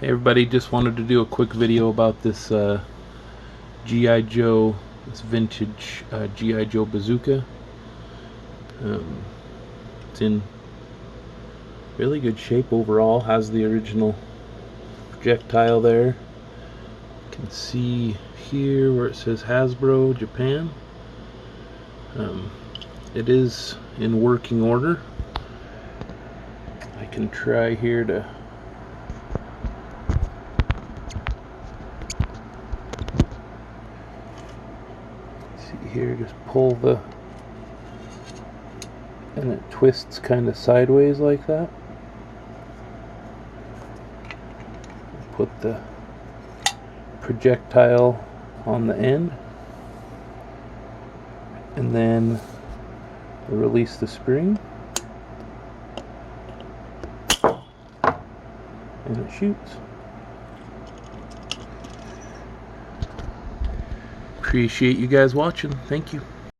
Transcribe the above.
Hey everybody, just wanted to do a quick video about this G.I. Joe, this vintage G.I. Joe Bazooka. It's in really good shape overall, has the original projectile there. You can see here where it says Hasbro, Japan. It is in working order. I can try here to here, just pull and it twists kind of sideways like that. Put the projectile on the end and then release the spring and it shoots. Appreciate you guys watching. Thank you.